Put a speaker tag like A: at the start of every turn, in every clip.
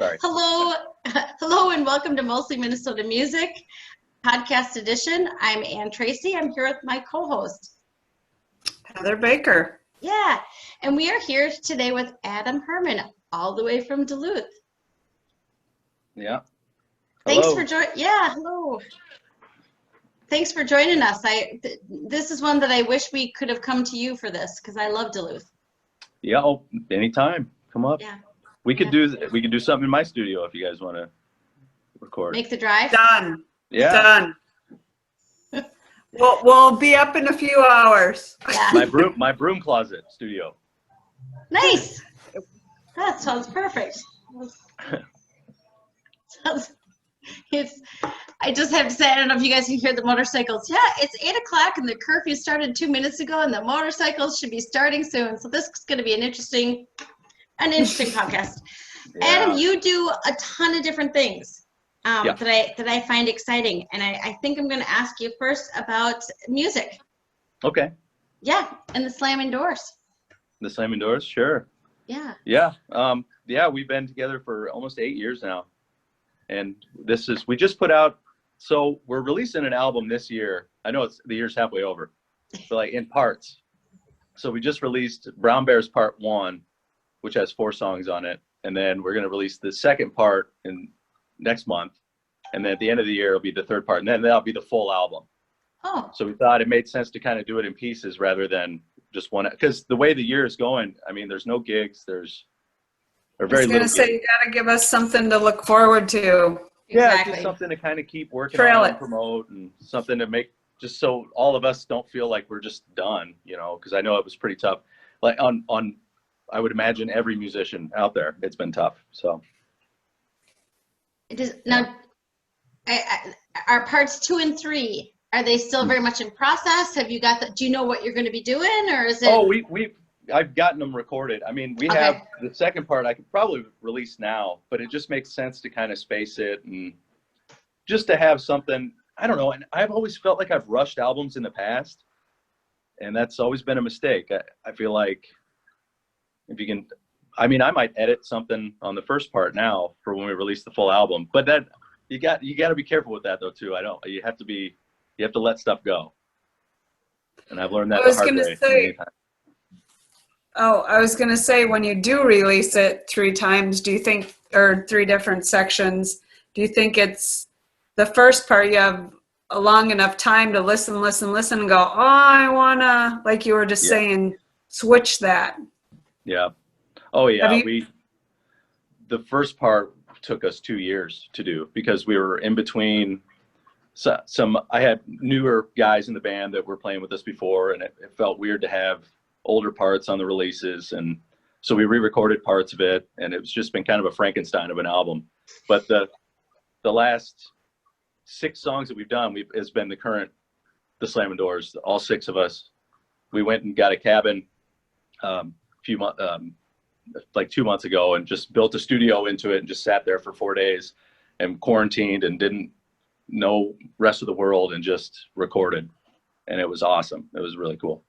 A: Sorry.
B: Hello, hello, and welcome to Mostly Minnesota Music Podcast Edition. I'm Ann Tracy. I'm here with my co-host,
C: Heather Baker.
B: Yeah, and we are here today with Adam Herman, all the way from Duluth.
A: Yeah.
B: Thanks for joining. Yeah, hello. Thanks for joining us. This is one that I wish we could have come to you for this because I love Duluth.
A: Yeah. Oh, anytime. Come up.
B: Yeah.
A: We could do something in my studio if you guys want to record.
B: Make the drive.
C: Done.
A: Yeah.
C: Done. We'll be up in a few hours.
B: Yeah.
A: My broom closet studio.
B: Nice. That sounds perfect. I just have to say, I don't know if you guys can hear the motorcycles. Yeah, it's 8 o'clock and the curfew started 2 minutes ago and the motorcycles should be starting soon. So this is going to be an interesting podcast. Yeah. Adam, you do a ton of different things that I find exciting. And I think I'm going to ask you first about music.
A: Okay.
B: Yeah, and the Slamming Doors.
A: The Slamming Doors, sure.
B: Yeah.
A: Yeah, we've been together for almost 8 years now. And we just put out, so we're releasing an album this year. I know the year's halfway over, but like in parts. So we just released Brown Bears Part 1, which has 4 songs on it. And then we're going to release the second part next month. And then at the end of the year, it'll be the third part. And then that'll be the full album.
B: Oh.
A: So we thought it made sense to kind of do it in pieces rather than just one. Because the way the year is going, I mean, there's no gigs.
C: I was going to say, you got to give us something to look forward to.
A: Yeah,
B: Exactly.
A: just something to kind of keep working on and promote, and something to make just so all of us don't feel like we're just done, because I know it was pretty tough. Like on I would imagine every musician out there, it's been tough. So
B: it is now. Are parts 2 and 3? Are they still very much in process? Have you got do you know what you're going to be doing, or is it?
A: Oh, I've gotten them recorded. I mean, we have the second part I could probably release now, but it just makes sense to kind of space it and just to have something, I don't know. And I've always felt like I've rushed albums in the past, and that's always been a mistake. I feel like if you can, I mean, I might edit something on the first part now for when we release the full album, but that you got to be careful with that though too. You have to let stuff go. And I've learned that the hard way.
C: I was going to say, when you do release it 3 times, do you think, or 3 different sections, do you think it's the first part you have a long enough time to listen and go, oh, I want to, like you were just saying, switch that? Yeah.
A: Oh, yeah. The first part took us 2 years to do because we were in between I had newer guys in the band that were playing with us before, and it felt weird to have older parts on the releases, and so we re-recorded parts of it, and it's just been kind of a Frankenstein of an album. But the last 6 songs that we've done has been the Slamming Doors. All 6 of us, we went and got a cabin like 2 months ago and just built a studio into it and just sat there for 4 days and quarantined and didn't know rest of the world and just recorded, and it was awesome. It was really cool.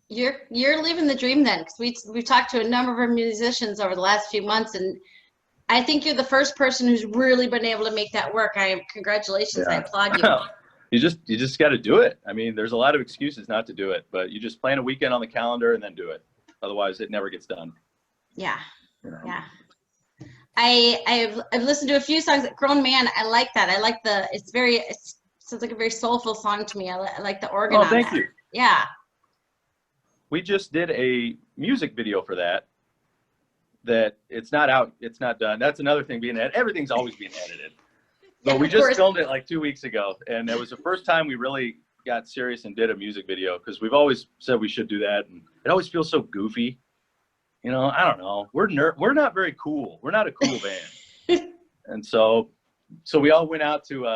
B: You're living the dream then, because we've talked to a number of our musicians over the last few months, and I think you're the first person who's really been able to make that work. Congratulations. Yeah. I applaud you.
A: You just got to do it. I mean, there's a lot of excuses not to do it, but you just plan a weekend on the calendar and then do it. Otherwise, it never gets done.
B: Yeah. Yeah. I've listened to a few songs. Grown Man, I like that. I like it sounds like a very soulful song to me. I like the organ on that.
A: Thank you.
B: Yeah.
A: We just did a music video for that it's not out. It's not done. That's another thing being edited. Everything's always being edited. But we just filmed it like 2 weeks ago. And it was the first time we really got serious and did a music video, because we've always said we should do that. And it always feels so goofy. I don't know. We're not very cool. We're not a cool band. And so we all went out to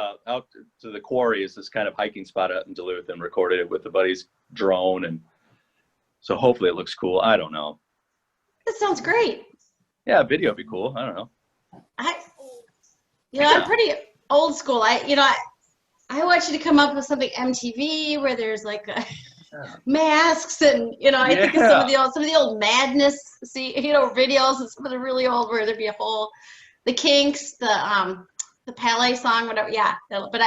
A: the Quarry, is this kind of hiking spot out in Duluth, and recorded it with the buddy's drone. And so hopefully it looks cool. I don't know.
B: That sounds great.
A: Yeah, a video would be cool. I don't know.
B: I'm pretty old school. I want you to come up with something MTV where there's like masks and, you know, I think of some of the old Madness, videos and some of the really old where there'd be the Kinks, the Palais song, whatever. Yeah. But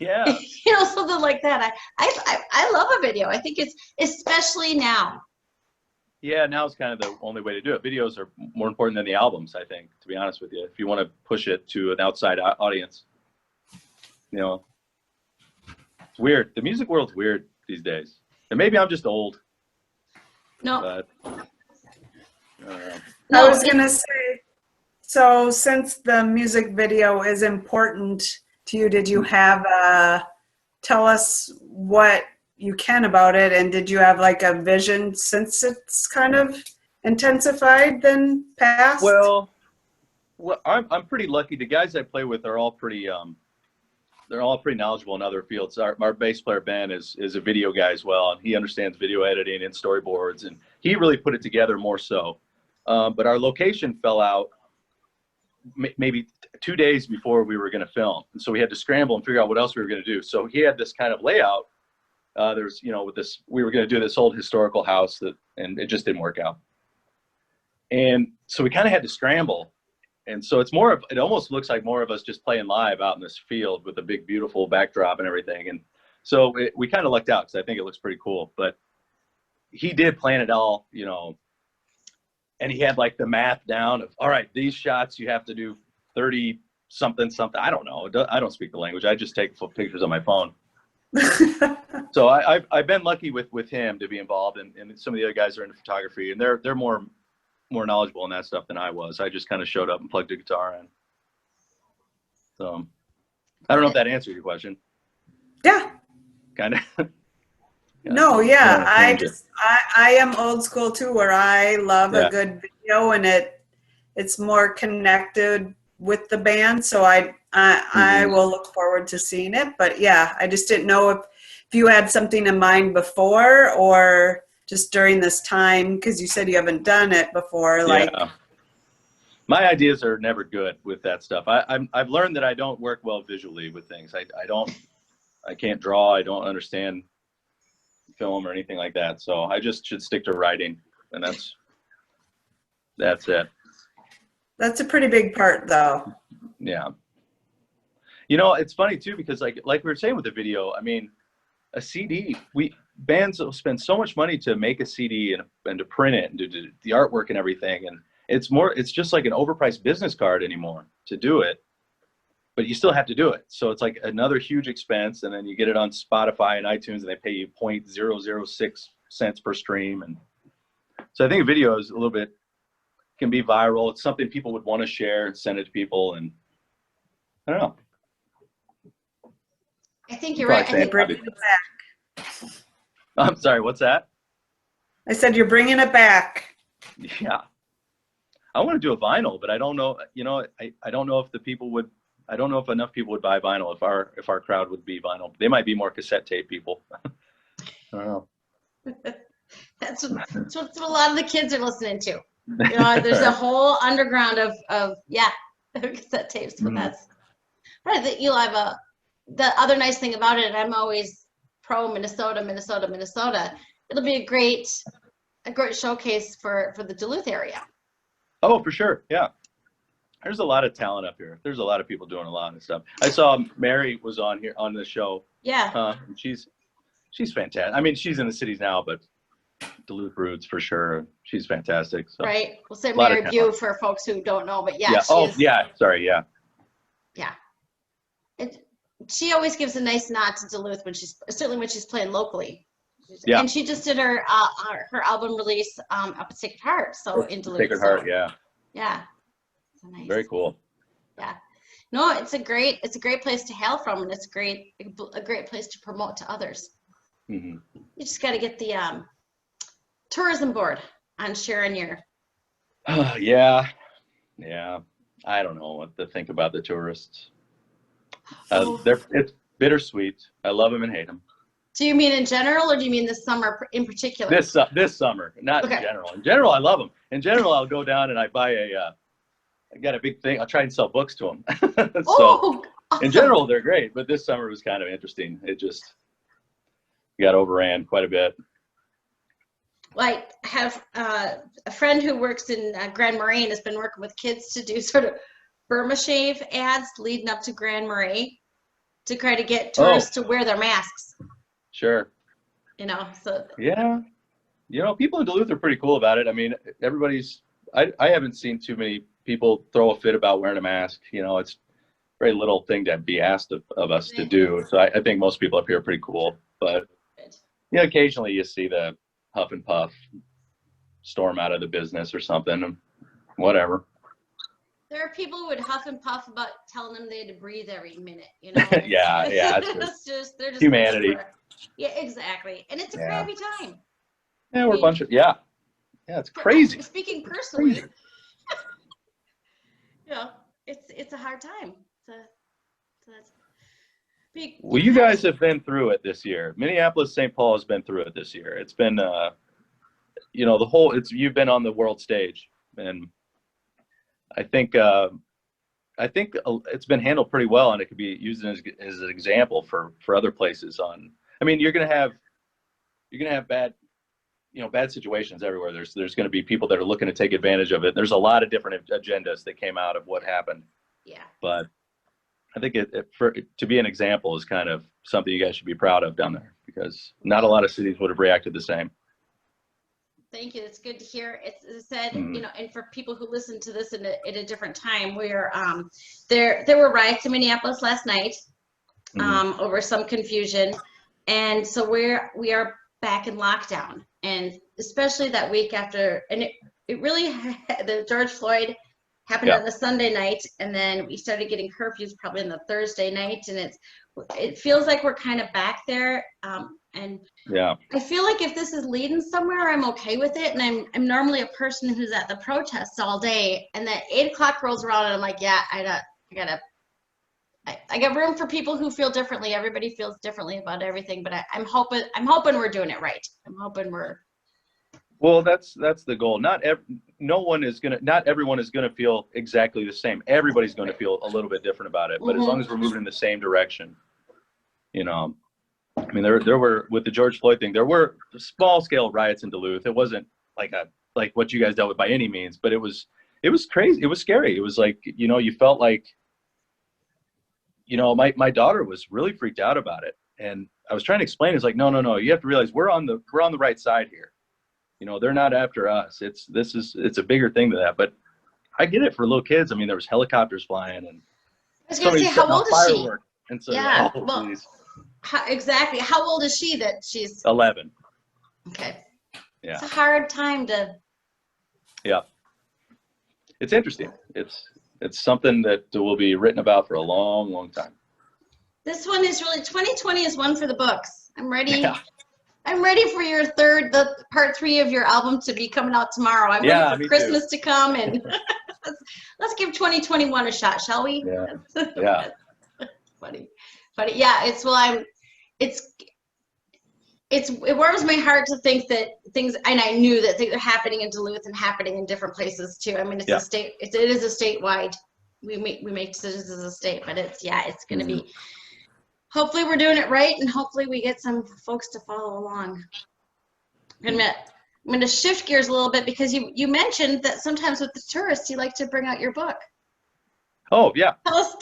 A: yeah.
B: Something like that. I love a video. I think it's, especially now.
A: Yeah, now it's kind of the only way to do it. Videos are more important than the albums, I think, to be honest with you, if you want to push it to an outside audience. It's weird. The music world's weird these days. And maybe I'm just old.
B: No.
A: But, I don't know.
C: I was going to say, so since the music video is important to you, did you have tell us what you can about it, and did you have like a vision since it's kind of intensified than past?
A: Well, I'm pretty lucky. The guys I play with are all pretty they're all pretty knowledgeable in other fields. Our bass player Ben is a video guy as well, and he understands video editing and storyboards, and he really put it together more so. But our location fell out maybe 2 days before we were going to film, and so we had to scramble and figure out what else we were going to do. So he had this kind of layout. There's, with this, we were going to do this old historical house and it just didn't work out. And so we kind of had to scramble. And so it almost looks like more of us just playing live out in this field with a big, beautiful backdrop and everything. And so we kind of lucked out because I think it looks pretty cool, but he did plan it all, and he had like the math down of, all right, these shots, you have to do 30 something. I don't know. I don't speak the language. I just take pictures on my phone. So I've been lucky with him to be involved, and some of the other guys are into photography, and they're more knowledgeable in that stuff than I was. I just kind of showed up and plugged a guitar in. So I don't know if that answers your question.
C: Yeah.
A: Kind of.
C: No, yeah. I am old school too, where I love a good video, and it's more connected with the band. So I will look forward to seeing it. But yeah, I just didn't know if you had something in mind before or just during this time, because you said you haven't done it before.
A: My ideas are never good with that stuff. I've learned that I don't work well visually with things. I can't draw. I don't understand film or anything like that. So I just should stick to writing, and that's it.
C: That's a pretty big part, though.
A: Yeah. It's funny too, because like we were saying with the video, I mean, a CD, bands will spend so much money to make a CD and to print it and do the artwork and everything. And it's just like an overpriced business card anymore to do it, but you still have to do it. So it's like another huge expense. And then you get it on Spotify and iTunes, and they pay you 0.006 cents per stream. And so I think a video is can be viral. It's something people would want to share and send it to people. And I don't know.
B: I think you're right. I think
C: bringing it back.
A: I'm sorry, what's that?
C: I said you're bringing it back.
A: Yeah. I want to do a vinyl, but I don't know, I don't know if I don't know if enough people would buy vinyl, if our crowd would be vinyl. They might be more cassette tape people. I don't know.
B: That's what a lot of the kids are listening to. There's a whole underground of cassette tapes, but that's right. That you'll have the other nice thing about it, I'm always pro Minnesota. It'll be a great showcase for the Duluth area.
A: Oh, for sure. Yeah. There's a lot of talent up here. There's a lot of people doing a lot of stuff. I saw Mary was on the show.
B: Yeah.
A: She's fantastic. I mean, she's in the cities now, but Duluth roots for sure. She's fantastic. So.
B: Right. We'll say Mary Bew for folks who don't know, but yeah.
A: Sorry. Yeah.
B: Yeah. She always gives a nice nod to Duluth when she's playing locally. Yeah. And she just did her album release up at Sacred Heart, so in Duluth.
A: Sacred Heart, yeah.
B: Yeah. So nice.
A: Very cool.
B: Yeah. No, it's a great place to hail from, and it's a great place to promote to others. Mm-hmm. You just got to get the tourism board on sharing your.
A: Yeah. I don't know what to think about the tourists. It's bittersweet. I love them and hate them.
B: Do you mean in general, or do you mean this summer in particular?
A: This summer, not in general. In general, I love them. In general, I'll go down and I buy I got a big thing. I'll try and sell books to them. So,
B: awesome.
A: In general, they're great, but this summer was kind of interesting. It just, got overran quite a bit.
B: Well, I have a friend who works in Grand Marais and has been working with kids to do sort of Burma shave ads leading up to Grand Marais to try to get tourists to wear their masks.
A: Sure.
B: You know, so.
A: Yeah. You know, people in Duluth are pretty cool about it. I mean, I haven't seen too many people throw a fit about wearing a mask. You know, it's a very little thing to be asked of us to do. So I think most people up here are pretty cool. But, yeah, occasionally you see the huff and puff storm out of the business or something, whatever.
B: There are people who would huff and puff about telling them they had to breathe every minute, you know?
A: Yeah.
B: It's just, they're just
A: humanity.
B: Yeah, exactly. And it's a crappy time.
A: Yeah, we're a bunch of, yeah, it's crazy.
B: Speaking personally, you know, it's a hard time. So that's
A: well, you guys have been through it this year. Minneapolis, St. Paul has been through it this year. It's been, you know, you've been on the world stage, and I think it's been handled pretty well, and it could be used as an example for other places. I mean, you're gonna have bad situations everywhere. There's going to be people that are looking to take advantage of it. There's a lot of different agendas that came out of what happened.
B: Yeah.
A: But I think to be an example is kind of something you guys should be proud of down there, because not a lot of cities would have reacted the same.
B: Thank you. It's good to hear. It's, as I said, you know, and for people who listen to this at a different time, there were riots in Minneapolis last night over some confusion, and so we are back in lockdown, and especially that week after, and it really the George Floyd happened on the Sunday night, and then we started getting curfews probably on the Thursday night, and it feels like we're kind of back there. And I feel like if this is leading somewhere, I'm okay with it. And I'm normally a person who's at the protests all day, and then 8 o'clock rolls around, and I'm like, yeah, I got room for people who feel differently. Everybody feels differently about everything, but I'm hoping we're doing it right. I'm hoping we're.
A: Well, that's the goal. Not everyone is gonna feel exactly the same. Everybody's going to feel a little bit different about it. But as long as we're moving in the same direction, you know. I mean, there were, with the George Floyd thing, there were small scale riots in Duluth. It wasn't like what you guys dealt with by any means, but it was crazy. It was scary. It was like, you know, you felt like, you know, my daughter was really freaked out about it, and I was trying to explain. It's like, no, you have to realize we're on the right side here. You know, they're not after us. It's a bigger thing than that. But I get it for little kids. I mean, there was helicopters flying, and
B: I was gonna say, how old is she?
A: And so,
B: yeah, well, exactly. How old is she that she's
A: 11?
B: Okay.
A: Yeah.
B: It's a hard time to.
A: Yeah. It's interesting. It's something that will be written about for a long, long time.
B: This one is really 2020 is one for the books. I'm ready.
A: Yeah.
B: I'm ready for the part 3 of your album to be coming out tomorrow. I'm ready for Christmas to come, and let's give 2021 a shot, shall we?
A: Yeah. Yeah.
B: Funny. Yeah, it warms my heart to think that things, and I knew that things are happening in Duluth and happening in different places too. I mean, it is a statewide. We make decisions as a state, but it's going to be. Hopefully, we're doing it right, and hopefully, we get some folks to follow along. I'm going to shift gears a little bit, because you mentioned that sometimes with the tourists, you like to bring out your book.
A: Oh yeah.
B: Tell us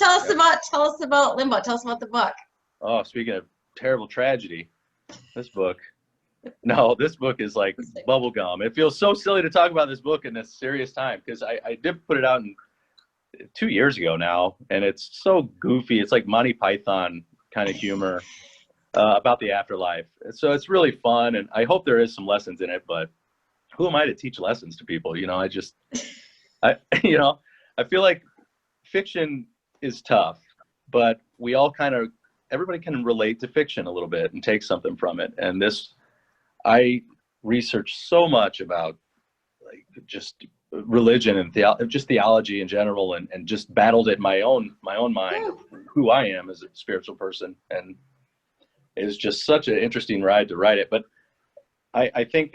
B: about Limbo. Tell us about the book.
A: Oh, speaking of terrible tragedy, this book is like bubble gum. It feels so silly to talk about this book in this serious time, because I did put it out 2 years ago now, and it's so goofy. It's like Monty Python kind of humor about the afterlife. So it's really fun, and I hope there is some lessons in it, but who am I to teach lessons to people? You know, I feel like fiction is tough, but we all everybody can relate to fiction a little bit and take something from it. And I researched so much about like just religion and just theology in general, and just battled it in my own mind of who I am as a spiritual person. And it was just such an interesting ride to write it. But I think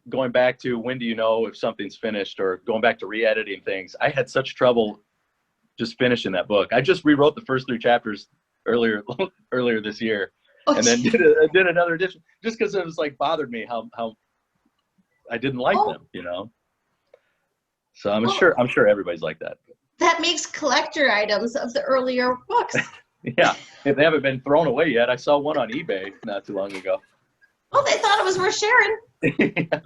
A: going back to when do you know if something's finished, or going back to re-editing things, I had such trouble just finishing that book. I just rewrote the first 3 chapters earlier this year, and then did another edition just because it was like bothered me how I didn't like them, you know. So I'm sure everybody's like that.
B: That makes collector items of the earlier books.
A: Yeah, if they haven't been thrown away yet. I saw one on eBay not too long ago.
B: Well, they thought it was worth sharing.
A: Yeah,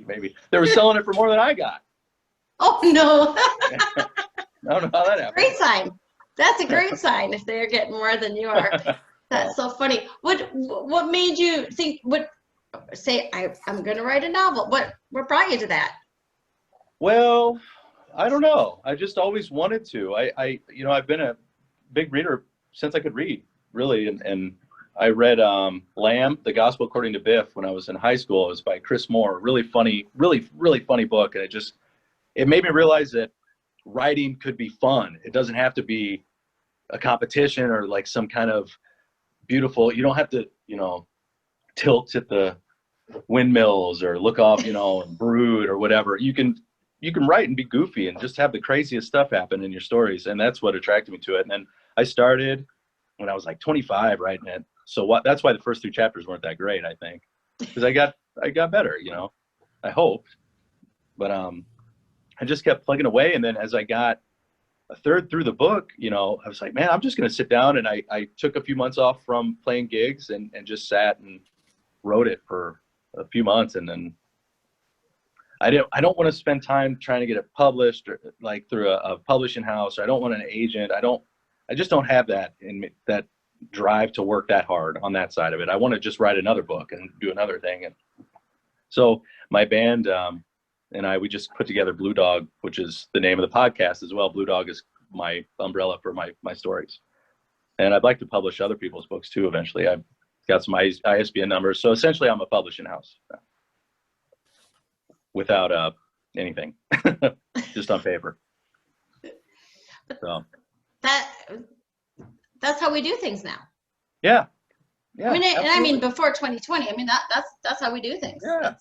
A: maybe they were selling it for more than I got.
B: Oh no!
A: I don't know how that happened.
B: Great sign. That's a great sign if they're getting more than you are. That's so funny. What made you think? I'm going to write a novel? What brought you to that?
A: Well, I don't know. I just always wanted to. I've been a big reader since I could read, really, and I read Lamb, The Gospel According to Biff when I was in high school. It was by Chris Moore. Really funny, really funny book, and it made me realize that writing could be fun. It doesn't have to be a competition or like some kind of beautiful. You don't have to, tilt at the windmills or look off, and brood or whatever. You can write and be goofy and just have the craziest stuff happen in your stories, and that's what attracted me to it. And then I started when I was like 25 writing it. So that's why the first 2 chapters weren't that great, I think, because I got better, I hoped, but I just kept plugging away. And then as I got a third through the book, I was like, man, I'm just going to sit down. And I took a few months off from playing gigs and just sat and wrote it for a few months. And then I don't want to spend time trying to get it published or like through a publishing house. I don't want an agent. I just don't have that in me, that drive to work that hard on that side of it. I want to just write another book and do another thing. And so my band, and we just put together Blue Dog, which is the name of the podcast as well. Blue Dog is my umbrella for my stories. And I'd like to publish other people's books too eventually. I've got some ISBN numbers. So essentially I'm a publishing house without anything, just on paper. So
B: that's how we do things now.
A: Yeah. Yeah.
B: I mean, before 2020, that's how we do things.
A: Yeah.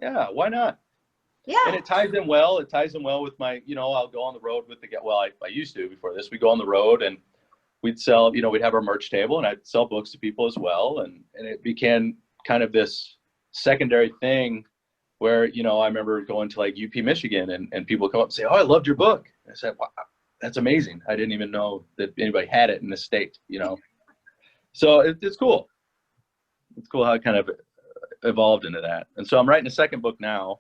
A: Yeah. Why not?
B: Yeah.
A: And it ties in well. It ties in well with my, I'll go on the road with I used to before this. We go on the road and we'd sell, we'd have our merch table and I'd sell books to people as well. And it became kind of this secondary thing where, I remember going to like UP Michigan and people come up and say, oh, I loved your book. And I said, wow, that's amazing. I didn't even know that anybody had it in the state, So it's cool. It's cool how it kind of evolved into that. And so I'm writing a second book now.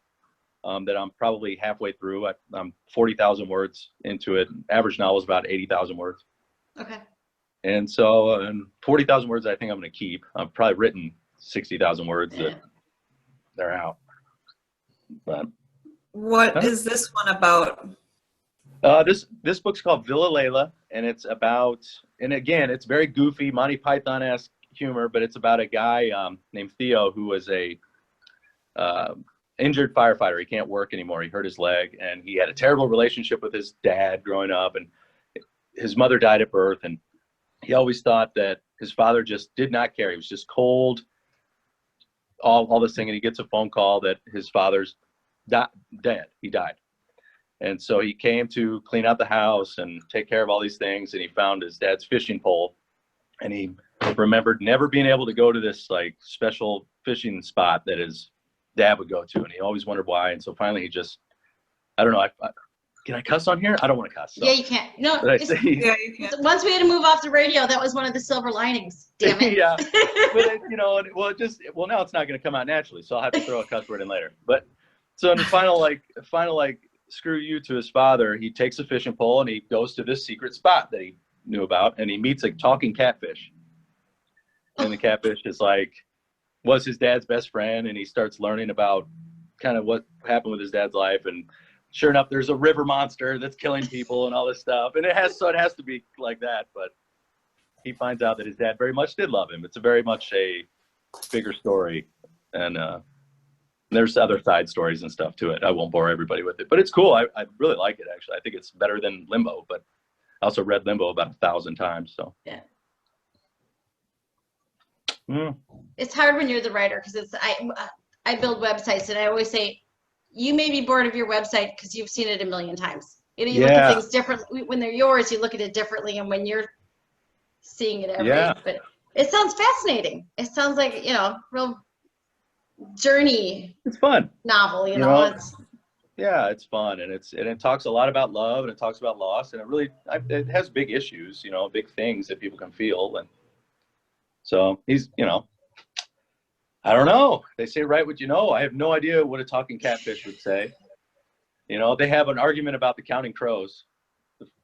A: That I'm probably halfway through. I'm 40,000 words into it. Average novel is about 80,000 words.
B: Okay.
A: And so 40,000 words I think I'm going to keep. I've probably written 60,000 words that they're out. But
C: what is this one about?
A: This book's called Villa Layla, and it's about, and again, it's very goofy, Monty Python-esque humor, but it's about a guy named Theo who was a injured firefighter. He can't work anymore. He hurt his leg, and he had a terrible relationship with his dad growing up, and his mother died at birth, and he always thought that his father just did not care. He was just cold, all this thing, and he gets a phone call that his father's dead. He died. And so he came to clean out the house and take care of all these things, and he found his dad's fishing pole, and he remembered never being able to go to this like special fishing spot that his dad would go to, and he always wondered why. And so finally he just, I don't know, can I cuss on here? I don't want to cuss. So.
B: Yeah, you can't. No,
C: yeah, you can.
B: Once we had to move off the radio, that was one of the silver linings. Damn it.
A: Yeah. But now it's not going to come out naturally, so I'll have to throw a cuss word in later. But so in the final screw you to his father, he takes a fishing pole and he goes to this secret spot that he knew about, and he meets a talking catfish. And the catfish is was his dad's best friend, and he starts learning about kind of what happened with his dad's life. And sure enough, there's a river monster that's killing people and all this stuff. And it has to be like that. But he finds out that his dad very much did love him. It's a very much a bigger story. And there's other side stories and stuff to it. I won't bore everybody with it, but it's cool. I really like it, actually. I think it's better than Limbo, but I also read Limbo about 1,000 times. So
B: yeah.
A: Mm.
B: It's hard when you're the writer, because I build websites, and I always say you may be bored of your website because you've seen it a million times. You look at things differently when they're yours. You look at it differently, and when you're seeing it every.
A: Yeah.
B: But It sounds fascinating. It sounds like, real journey
A: It's fun.
B: novel,
A: You know,
B: It's
A: yeah, it's fun, and it talks a lot about love, and it talks about loss, and it has big issues, big things that people can feel, and so he's, I don't know. They say write what you know. I have no idea what a talking catfish would say. They have an argument about the counting crows,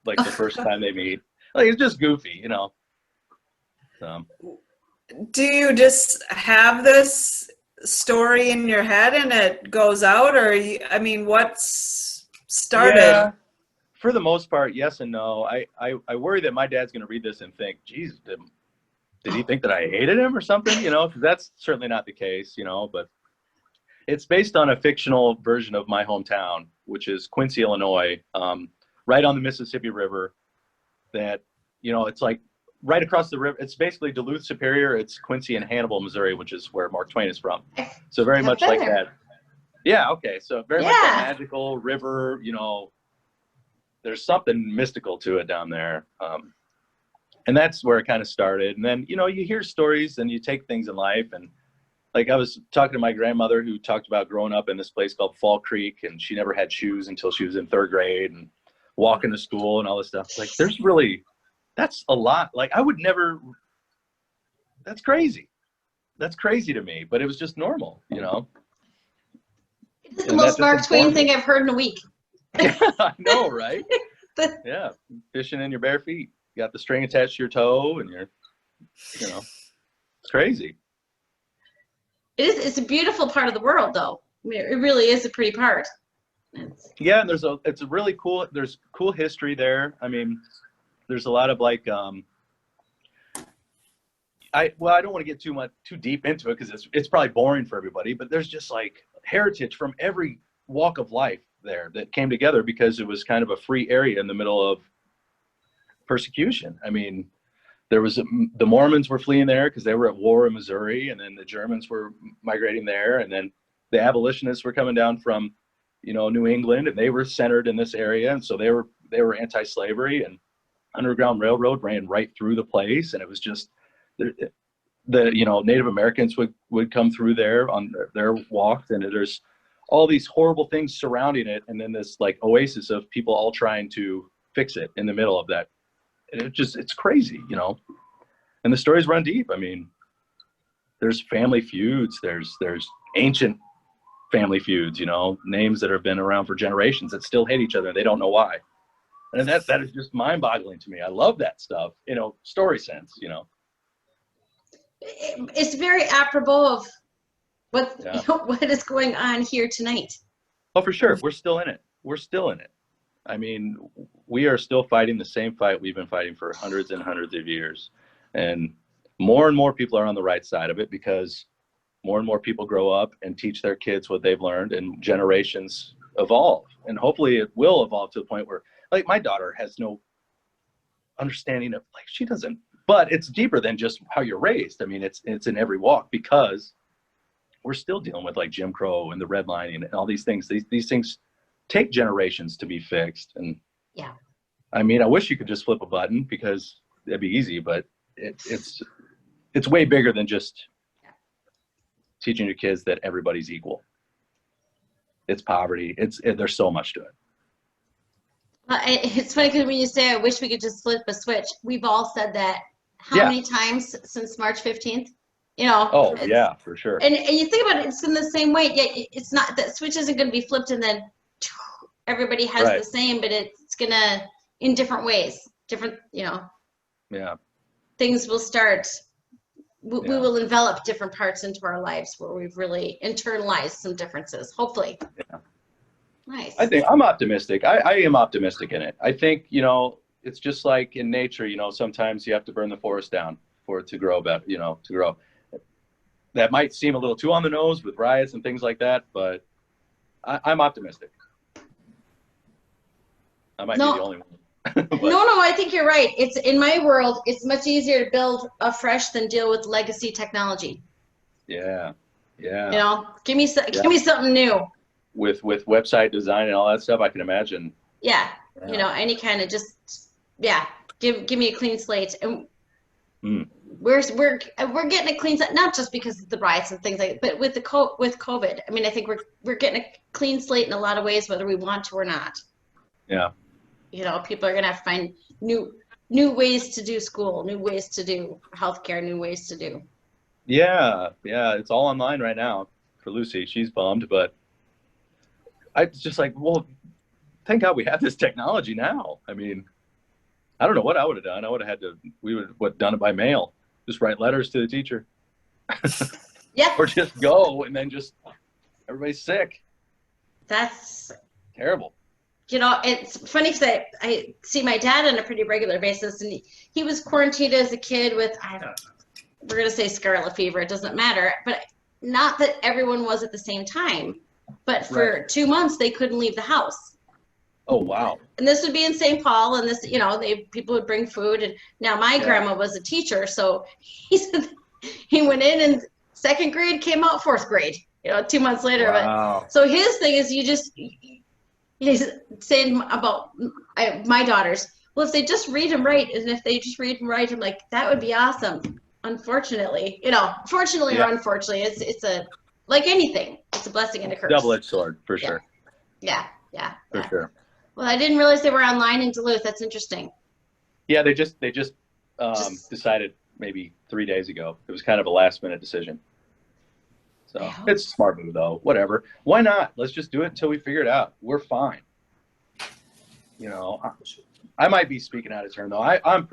A: like the first time they meet. Like, it's just goofy, So.
C: Do you just have this story in your head and it goes out, or what's started?
A: Yeah, for the most part, yes and no. I worry that my dad's going to read this and think, geez, did he think that I hated him or something? 'Cause that's certainly not the case, but it's based on a fictional version of my hometown, which is Quincy, Illinois, right on the Mississippi River. That, it's like right across the river. It's basically Duluth Superior. It's Quincy and Hannibal, Missouri, which is where Mark Twain is from. So very much like that. Yeah. Okay. So very much that magical river. There's something mystical to it down there. And that's where it kind of started. And then, you hear stories and you take things in life. And like I was talking to my grandmother, who talked about growing up in this place called Fall Creek, and she never had shoes until she was in 3rd grade, and walking to school and all this stuff. Like, that's a lot. Like, I would never, that's crazy. That's crazy to me, but it was just normal,
B: It's the most Mark Twain thing I've heard in a week.
A: I know, right? Yeah. Fishing in your bare feet. You got the string attached to your toe, and it's crazy.
B: It's a beautiful part of the world, though. I mean, it really is a pretty part.
A: Yeah, and it's a really cool, there's cool history there. I mean, there's a lot of like, I don't want to get too deep into it, because it's probably boring for everybody, but there's just like heritage from every walk of life there that came together, because it was kind of a free area in the middle of persecution. I mean, the Mormons were fleeing there because they were at war in Missouri, and then the Germans were migrating there, and then the abolitionists were coming down from, New England, and they were centered in this area, and so they were anti-slavery, and Underground Railroad ran right through the place, and it was just the Native Americans would come through there on their walks, and there's all these horrible things surrounding it, and then this like oasis of people all trying to fix it in the middle of that. And it's crazy, and the stories run deep. I mean, there's family feuds, there's ancient family feuds, names that have been around for generations that still hate each other. They don't know why. And that is just mind boggling to me. I love that stuff, story sense,
B: It's very apropos of what is going on here tonight.
A: Oh, for sure. We're still in it. I mean, we are still fighting the same fight we've been fighting for hundreds and hundreds of years. And more people are on the right side of it, because more and more people grow up and teach their kids what they've learned, and generations evolve. And hopefully it will evolve to the point where, like, my daughter has no understanding of, like, she doesn't, but it's deeper than just how you're raised. I mean, it's in every walk, because we're still dealing with like Jim Crow and the redlining and all these things. These things take generations to be fixed. And
B: yeah,
A: I mean, I wish you could just flip a button, because that'd be easy, but it's way bigger than just teaching your kids that everybody's equal. It's poverty. There's so much to it.
B: It's funny, because when you say, I wish we could just flip a switch, we've all said that how many times since March 15th?
A: Oh, yeah, for sure.
B: And you think about it, it's in the same way. Yeah, it's not, that switch isn't going to be flipped and then everybody has the same, but it's going to, in different ways, different,
A: Yeah.
B: Things will start. We will envelop different parts into our lives where we've really internalized some differences, hopefully.
A: Yeah.
B: Nice.
A: I think I'm optimistic. I am optimistic in it. I think, it's just like in nature, sometimes you have to burn the forest down for it to grow better, to grow. That might seem a little too on the nose with riots and things like that, but I'm optimistic. I might be the only one.
B: No, I think you're right. It's, in my world, it's much easier to build afresh than deal with legacy technology.
A: Yeah.
B: Give me something new.
A: With website design and all that stuff, I can imagine.
B: Yeah. Any kind of just, give me a clean slate. And we're getting a clean slate, not just because of the riots and things like, but with with COVID. I mean, I think we're getting a clean slate in a lot of ways, whether we want to or not.
A: Yeah.
B: You know, people are gonna have to find new ways to do school, new ways to do healthcare, new ways to do.
A: Yeah, it's all online right now for Lucy. She's bummed, but I was just like, well, thank God we have this technology now. I mean, I don't know what I would have done. I would have we would have done it by mail. Just write letters to the teacher.
B: Yeah.
A: Or just go and then just everybody's sick.
B: That's
A: terrible.
B: You know, it's funny because I see my dad on a pretty regular basis, and he was quarantined as a kid with, we're going to say scarlet fever. It doesn't matter. But not that everyone was at the same time. But for 2 months, they couldn't leave the house.
A: Oh, wow.
B: And this would be in St. Paul, and this, you know, people would bring food. And now my grandma was a teacher, so he went in and second grade, came out fourth grade, you know, 2 months later.
A: Wow.
B: But so his thing is he's saying about my daughters, well, if they just read and write, and if they just read and write, I'm like, that would be awesome. Unfortunately, you know, fortunately or unfortunately, it's a, like anything, it's a blessing and a curse.
A: Double-edged sword, for sure.
B: Yeah.
A: For sure.
B: Well, I didn't realize they were online in Duluth. That's interesting.
A: Yeah, they just decided maybe 3 days ago. It was kind of a last-minute decision. So it's a smart move, though. Whatever. Why not? Let's just do it until we figure it out. We're fine. You know, I might be speaking out of turn, though. I've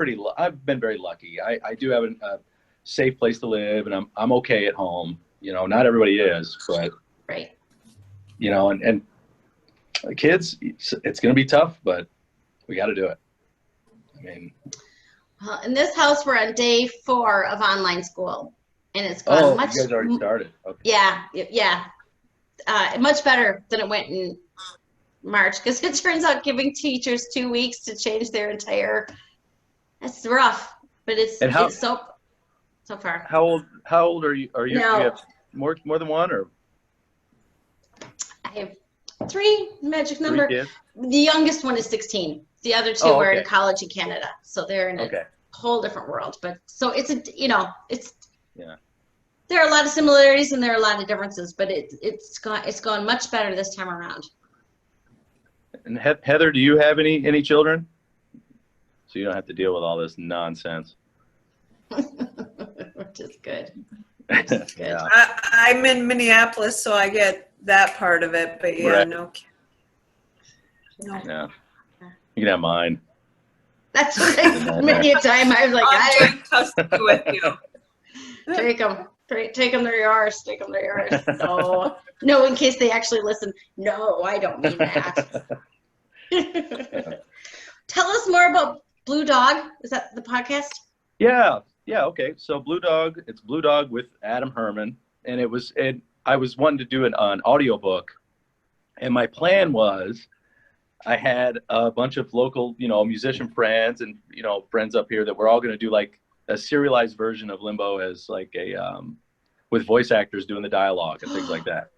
A: been very lucky. I do have a safe place to live, and I'm okay at home. You know, not everybody is, but you know, and kids, it's going to be tough, but we got to do it. I mean,
B: well, in this house, we're on day 4 of online school, and it's gone much.
A: You guys already started. Okay.
B: Yeah. Much better than it went in March, because it turns out giving teachers 2 weeks to change their entire. That's rough, but it's so far.
A: How old are you? Do you have more than one, or?
B: I have 3, magic number.
A: 3 kids?
B: The youngest one is 16. The other 2 are in college in Canada, so they're in a whole different world. But so it's there are a lot of similarities and there are a lot of differences, but it's gone much better this time around.
A: And Heather, do you have any children? So you don't have to deal with all this nonsense.
B: Which is good.
A: Yeah.
C: I'm in Minneapolis, so I get that part of it, but no.
A: Yeah. You can have mine.
B: That's what many a time I was like,
C: I'll join custody with you.
B: Take them. They're yours. Take them. They're yours. No, in case they actually listen. No, I don't mean that. Tell us more about Blue Dog. Is that the podcast?
A: Yeah. Okay. So Blue Dog, it's Blue Dog with Adam Herman, and I was wanting to do an audiobook, and my plan was, I had a bunch of local, musician friends and, friends up here that we're all going to do like a serialized version of Limbo as like with voice actors doing the dialogue and things like that.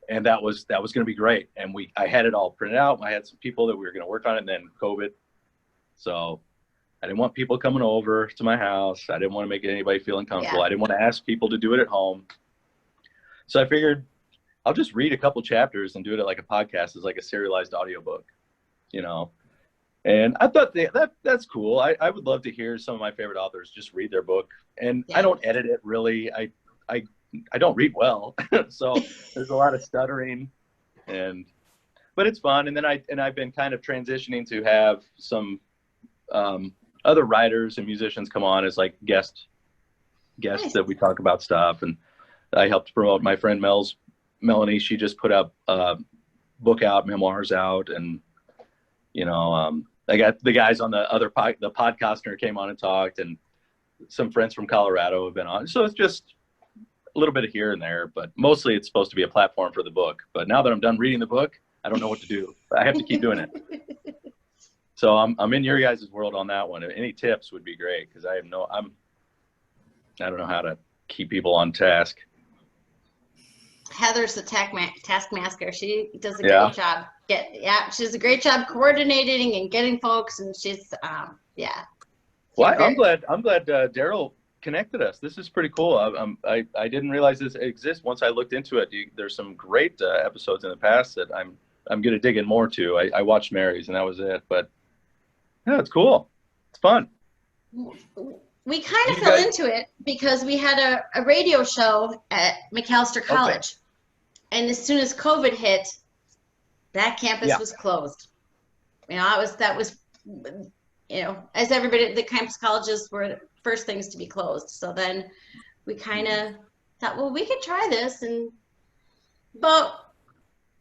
A: And that was going to be great. And I had it all printed out. I had some people that we were going to work on it, and then COVID. So I didn't want people coming over to my house. I didn't want to make anybody feel uncomfortable. I didn't want to ask people to do it at home. So I figured I'll just read a couple chapters and do it like a podcast as like a serialized audiobook, And I thought that's cool. I would love to hear some of my favorite authors just read their book. And I don't edit it really. I don't read well. So there's a lot of stuttering, but it's fun. And then I've been kind of transitioning to have some other writers and musicians come on as like guests that we talk about stuff. And I helped promote my friend Melanie. She just put up a book out, memoirs out, and I got the guys on the podcaster came on and talked, and some friends from Colorado have been on. So it's just a little bit of here and there, but mostly it's supposed to be a platform for the book. But now that I'm done reading the book, I don't know what to do. I have to keep doing it. So I'm in your guys' world on that one. Any tips would be great, because I don't know how to keep people on task.
B: Heather's the taskmaster. She does a great job. She does a great job coordinating and getting folks, and she's
A: Well, I'm glad Daryl connected us. This is pretty cool. I didn't realize this exists. Once I looked into it, there's some great episodes in the past that I'm going to dig in more to. I watched Mary's and that was it. But yeah, it's cool. It's fun.
B: We kind of fell into it because we had a radio show at McAllister College. And as soon as COVID hit, that campus was closed. You know, that was, you know, as everybody, the campus colleges were the first things to be closed. So then we kind of thought, well, we could try this. But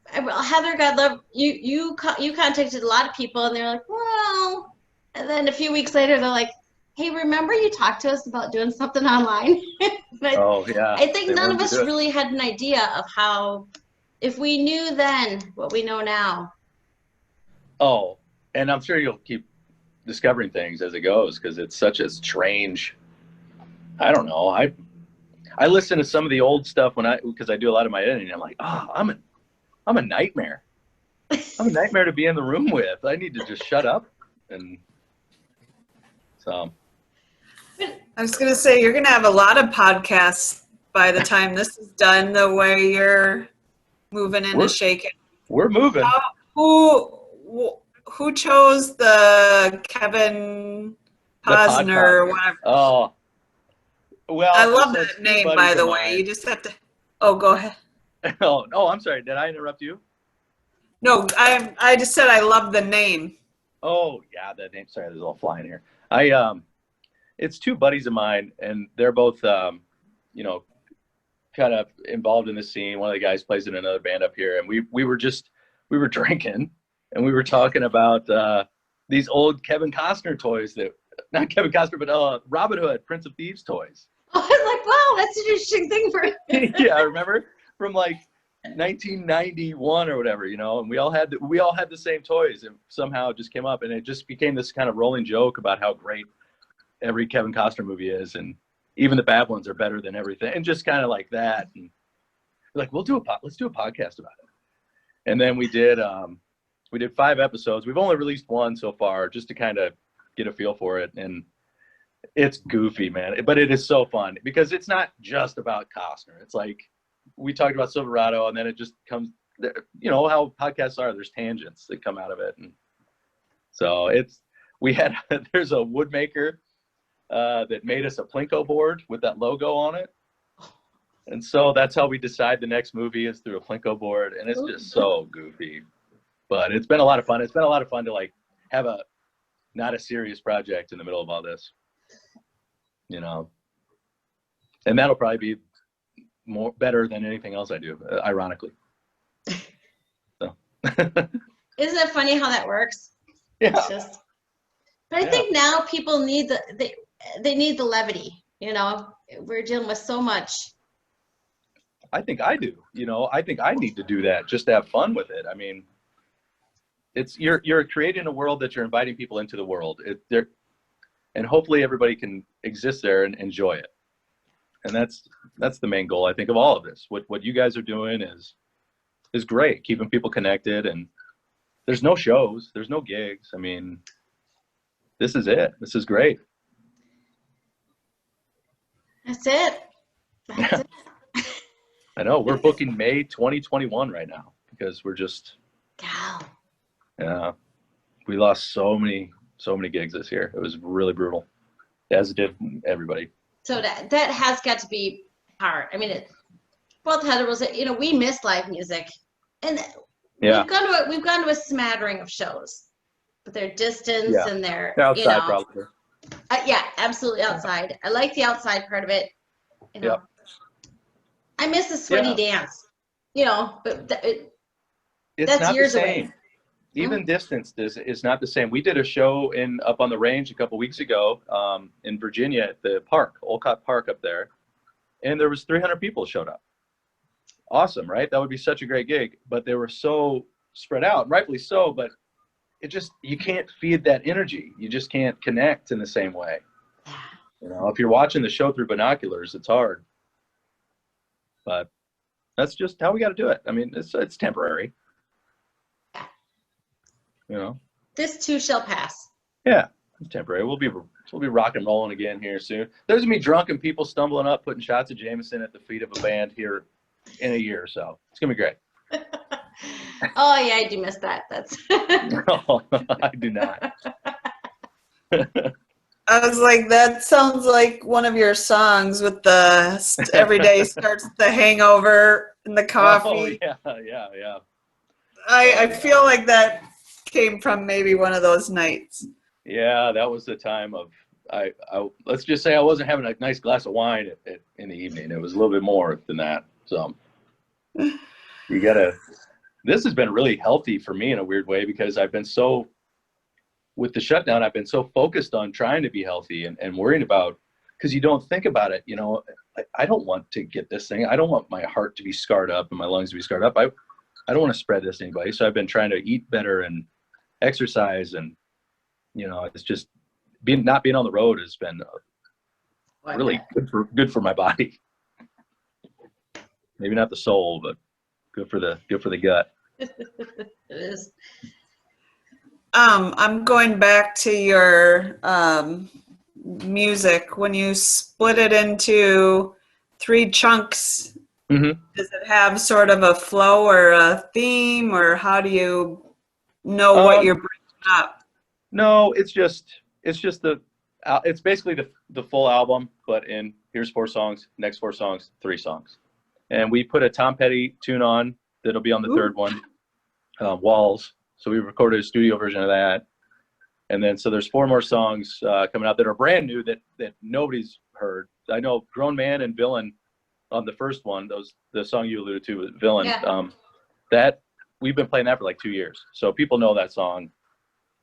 B: Heather, God love you, you contacted a lot of people and they're like, well, and then a few weeks later, they're like, hey, remember you talked to us about doing something online? But I think none of us really had an idea of how, if we knew then what we know now.
A: Oh, and I'm sure you'll keep discovering things as it goes because it's such a strange, I don't know. I listen to some of the old stuff because I do a lot of my editing. I'm like, oh, I'm a nightmare. I'm a nightmare to be in the room with. I need to just shut up. And so.
C: I was going to say, you're going to have a lot of podcasts by the time this is done, the way you're moving and shaking.
A: We're moving.
C: Who chose the Kevin Posner or whatever?
A: Oh, well.
C: I love that name, by the way. You just have to. Oh, go ahead.
A: Oh, I'm sorry. Did I interrupt you?
C: No, I just said I love the name.
A: Oh, yeah, that name. Sorry, there's a little fly in here. It's two buddies of mine, and they're both, you know, kind of involved in the scene. One of the guys plays in another band up here, and we were drinking, and we were talking about these old Kevin Costner toys not Kevin Costner, but Robin Hood, Prince of Thieves toys.
B: I was like, wow, that's an interesting thing for.
A: Yeah, I remember from like 1991 or whatever, you know, and we all had the same toys, and somehow it just came up, and it just became this kind of rolling joke about how great every Kevin Costner movie is, and even the bad ones are better than everything, and just kind of like that. And we're like, let's do a podcast about it. And then we did 5 episodes. We've only released one so far, just to kind of get a feel for it. And it's goofy, man, but it is so fun because it's not just about Costner. It's like we talked about Silverado, and then it just comes, you know how podcasts are. There's tangents that come out of it, and so there's a woodmaker that made us a Plinko board with that logo on it. And so that's how we decide the next movie is through a Plinko board. And it's just so goofy, but it's been a lot of fun. It's been a lot of fun to like have not a serious project in the middle of all this, you know, and that'll probably be better than anything else I do, ironically. So.
B: Isn't it funny how that works?
A: Yeah.
B: But I think now people need they need the levity, you know. We're dealing with so much.
A: I think I do, you know. I think I need to do that just to have fun with it. I mean, you're creating a world that you're inviting people into the world. And hopefully everybody can exist there and enjoy it. And that's the main goal, I think, of all of this. What you guys are doing is great, keeping people connected. And there's no shows, there's no gigs. I mean, this is it. This is great.
B: That's it.
A: I know. We're booking May 2021 right now because we're just.
B: Wow.
A: Yeah. We lost so many gigs this year. It was really brutal, as did everybody.
B: So that has got to be hard. I mean, both Heather was, you know, we miss live music, and we've gone to a smattering of shows, but they're distance and they're
A: outside,
B: you know,
A: probably.
B: Yeah, absolutely outside. I like the outside part of it. You know, I miss the sweaty dance. You know, but that's years away.
A: Even distance is not the same. We did a show up on the range a couple weeks ago in Virginia at the park, Olcott Park up there, and there was 300 people showed up. Awesome, right? That would be such a great gig, but they were so spread out, rightfully so, but you can't feed that energy. You just can't connect in the same way. You know, if you're watching the show through binoculars, it's hard. But that's just how we got to do it. I mean, it's temporary. You know,
B: this too shall pass.
A: Yeah, temporary. We'll be rock and rolling again here soon. There's gonna be drunken people stumbling up, putting shots of Jameson at the feet of a band here in a year or so. It's gonna be great.
B: Oh yeah, I do miss that. That's.
A: No, I do not.
C: I was like, that sounds like one of your songs with the every day starts with the hangover and the coffee.
A: Oh, yeah.
C: I feel like that came from maybe one of those nights.
A: Yeah, that was the time of I let's just say I wasn't having a nice glass of wine in the evening. It was a little bit more than that. So this has been really healthy for me in a weird way because I've been so, with the shutdown, I've been so focused on trying to be healthy and worrying about, because you don't think about it, I don't want to get this thing. I don't want my heart to be scarred up and my lungs to be scarred up. I don't want to spread this to anybody. So I've been trying to eat better and exercise, and it's just not being on the road has been really good for my body. Maybe not the soul, but good for the gut.
B: It is.
C: I'm going back to your music. When you split it into 3 chunks,
A: Mm-hmm.
C: does it have sort of a flow or a theme, or how do you know what you're bringing up?
A: No, it's basically the full album, but here's 4 songs, next 4 songs, 3 songs. And we put a Tom Petty tune on that'll be on the third one, Walls. So we recorded a studio version of that. And then, so there's 4 more songs coming out that are brand new that nobody's heard. I know Grown Man and Villain on the first one, the song you alluded to, Villain,
B: Yeah.
A: that we've been playing that for like 2 years. So people know that song,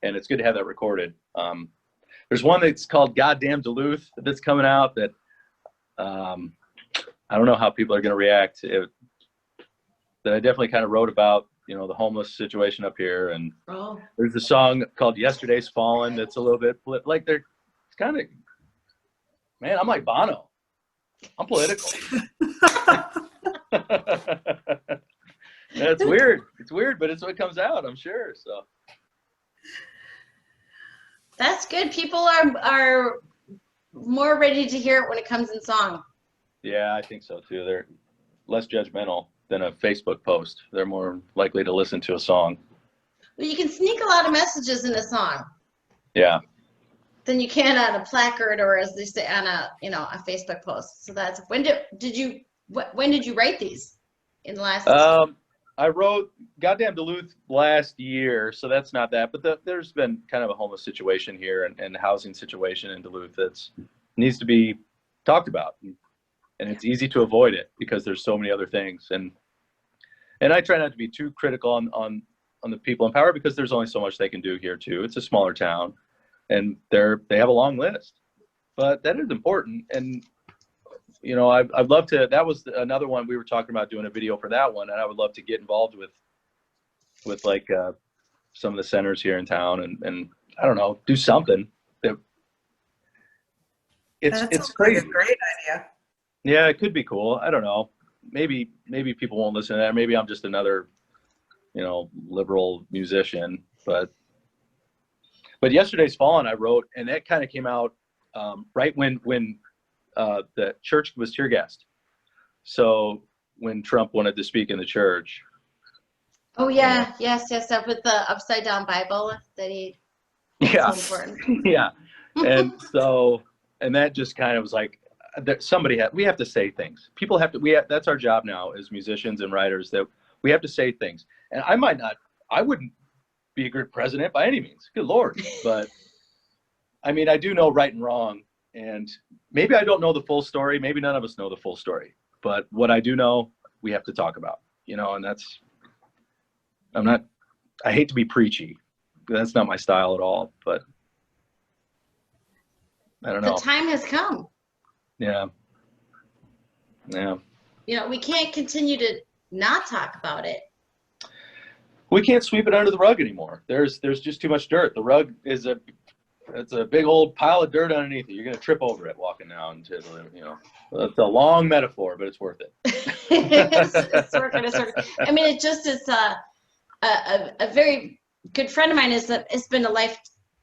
A: and it's good to have that recorded. There's one that's called Goddamn Duluth that's coming out that I don't know how people are going to react. That I definitely kind of wrote about, the homeless situation up here. And there's a song called Yesterday's Fallen that's a little bit like it's kind of, man, I'm like Bono. I'm political. It's weird. It's weird, but it's what comes out, I'm sure. So
B: That's good. People are more ready to hear it when it comes in song.
A: yeah, I think so too. They're less judgmental than a Facebook post. They're more likely to listen to a song.
B: Well, you can sneak a lot of messages in a song.
A: Yeah.
B: Than you can on a placard, or as they say, on a Facebook post. So that's when did you write these? In the last?
A: I wrote Goddamn Duluth last year, so that's not that. But there's been kind of a homeless situation here and housing situation in Duluth that's needs to be talked about. And it's easy to avoid it because there's so many other things. And I try not to be too critical on the people in power because there's only so much they can do here too. It's a smaller town, and they have a long list, but that is important. And I'd love to. That was another one we were talking about doing a video for that one, and I would love to get involved with like some of the centers here in town, and I don't know, do something. It's crazy.
C: Like a great idea.
A: Yeah, it could be cool. I don't know. Maybe people won't listen to that. Maybe I'm just another, liberal musician. But Yesterday's Fallen I wrote, and that kind of came out right when the church was tear gassed. So when Trump wanted to speak in the church.
B: Oh yeah, yes, up with the upside down Bible that he.
A: Yeah.
B: So important.
A: Yeah, and that just kind of was like. We have to say things. People have to. That's our job now as musicians and writers, that we have to say things. And I wouldn't be a good president by any means. Good Lord. But I mean, I do know right and wrong, and maybe I don't know the full story. Maybe none of us know the full story. But what I do know, we have to talk about. And that's. I hate to be preachy. That's not my style at all. But I don't know.
B: The time has come.
A: Yeah.
B: We can't continue to not talk about it.
A: We can't sweep it under the rug anymore. There's just too much dirt. The rug it's a big old pile of dirt underneath it. You're gonna trip over it walking down to It's a long metaphor, but it's worth it.
B: It's working. I mean, it just is a very good friend of mine. It's been a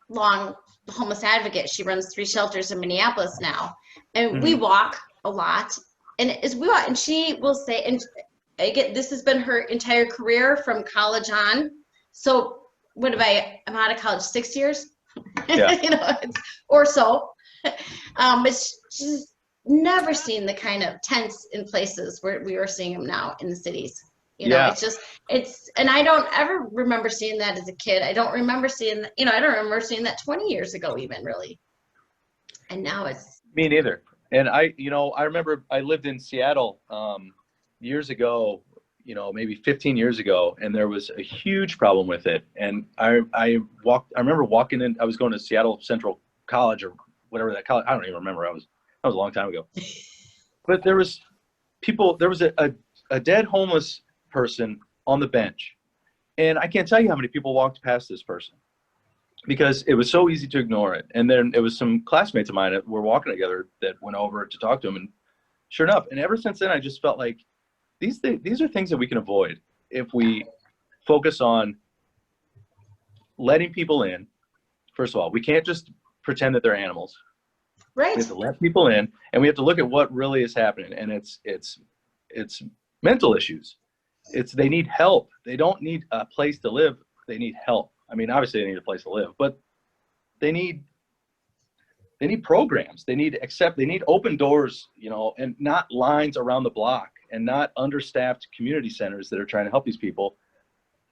B: long homeless advocate. She runs 3 shelters in Minneapolis now, and we
A: Mhm.
B: walk a lot. And as we walk, and she will say, and again, this has been her entire career from college on. So what have I'm out of college 6 years,
A: Yeah.
B: you know, or so. But she's never seen the kind of tents in places where we are seeing them now in the cities. You know,
A: Yeah.
B: and I don't ever remember seeing that as a kid. I don't remember seeing, I don't remember seeing that 20 years ago even, really. And now it's.
A: Me neither. And I remember I lived in Seattle years ago, maybe 15 years ago, and there was a huge problem with it. And I remember walking in, I was going to Seattle Central College or whatever that college, I don't even remember. That was a long time ago. But there was a dead homeless person on the bench. And I can't tell you how many people walked past this person because it was so easy to ignore it. And then it was some classmates of mine that were walking together that went over to talk to him. And sure enough, and ever since then, I just felt like these are things that we can avoid if we focus on letting people in. First of all, we can't just pretend that they're animals.
B: Right.
A: We have to let people in, and we have to look at what really is happening. And it's mental issues. They need help. They don't need a place to live. They need help. I mean, obviously they need a place to live, but they need programs. They need open doors, and not lines around the block, and not understaffed community centers that are trying to help these people.